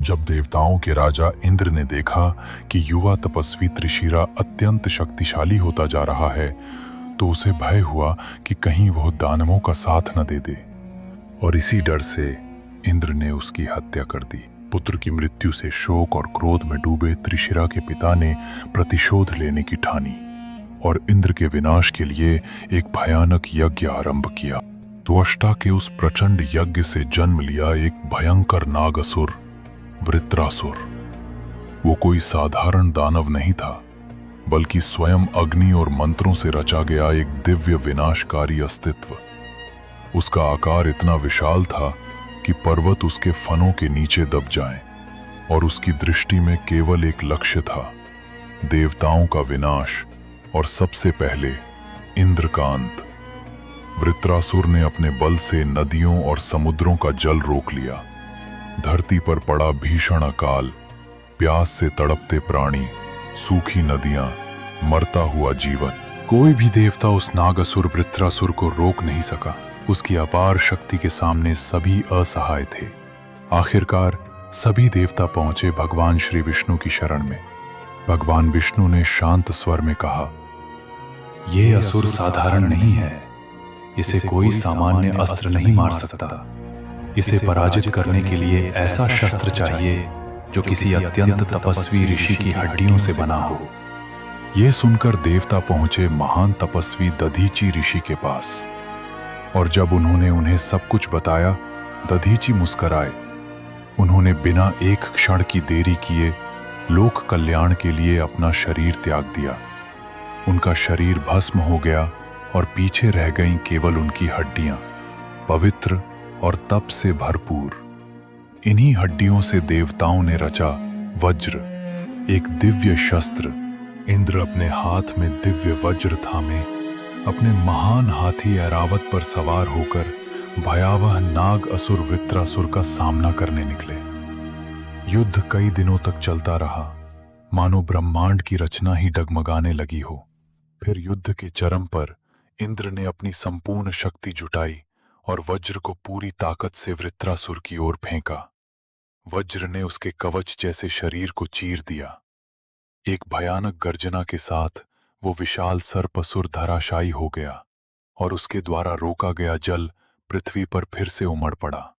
जब देवताओं के राजा इंद्र ने देखा कि युवा तपस्वी त्रिशिरा अत्यंत शक्तिशाली होता जा रहा है, तो उसे भय हुआ कि कहीं वह दानवों का साथ न दे दे, और इसी डर से इंद्र ने उसकी हत्या कर दी। पुत्र की मृत्यु से शोक और क्रोध में डूबे त्रिशिरा के पिता ने प्रतिशोध लेने की ठानी और इंद्र के विनाश के लिए एक भयानक यज्ञ आरंभ किया। त्वष्टा के उस प्रचंड यज्ञ से जन्म लिया एक भयंकर नागअसुर, वृत्रासुर। वो कोई साधारण दानव नहीं था, बल्कि स्वयं अग्नि और मंत्रों से रचा गया एक दिव्य विनाशकारी अस्तित्व। उसका आकार इतना विशाल था कि पर्वत उसके फनों के नीचे दब जाएं, और उसकी दृष्टि में केवल एक लक्ष्य था, देवताओं का विनाश और सबसे पहले इंद्र का अंत। वृत्रासुर ने अपने बल से नदियों और समुद्रों का जल रोक लिया। धरती पर पड़ा भीषण अकाल, प्यास से तड़पते प्राणी, सूखी नदियां, मरता हुआ जीवन। कोई भी देवता उस नागअसुर वृत्रासुर को रोक नहीं सका। उसकी अपार शक्ति के सामने सभी असहाय थे। आखिरकार सभी देवता पहुंचे भगवान श्री विष्णु की शरण में। भगवान विष्णु ने शांत स्वर में कहा, ये असुर साधारण नहीं है। इसे कोई सामान्य अस्त्र नहीं मार सकता। इसे पराजित करने के लिए ऐसा शस्त्र चाहिए जो किसी अत्यंत तपस्वी ऋषि की हड्डियों से बना हो। यह सुनकर देवता पहुंचे महान तपस्वी दधीची ऋषि के पास, और जब उन्होंने उन्हें सब कुछ बताया, दधीची मुस्कुराए। उन्होंने बिना एक क्षण की देरी किए लोक कल्याण के लिए अपना शरीर त्याग दिया। उनका शरीर भस्म हो गया और पीछे रह गईं केवल उनकी हड्डियां, पवित्र और तप से भरपूर। इन्हीं हड्डियों से देवताओं ने रचा वज्र, एक दिव्य शस्त्र। इंद्र अपने हाथ में दिव्य वज्र थामे अपने महान हाथी ऐरावत पर सवार होकर भयावह नाग असुर वृत्रासुर का सामना करने निकले। युद्ध कई दिनों तक चलता रहा, मानो ब्रह्मांड की रचना ही डगमगाने लगी हो। फिर युद्ध के चरम पर इंद्र ने अपनी संपूर्ण शक्ति जुटाई और वज्र को पूरी ताकत से वृत्रासुर की ओर फेंका। वज्र ने उसके कवच जैसे शरीर को चीर दिया। एक भयानक गर्जना के साथ वो विशाल सर्पसुर धराशायी हो गया, और उसके द्वारा रोका गया जल पृथ्वी पर फिर से उमड़ पड़ा।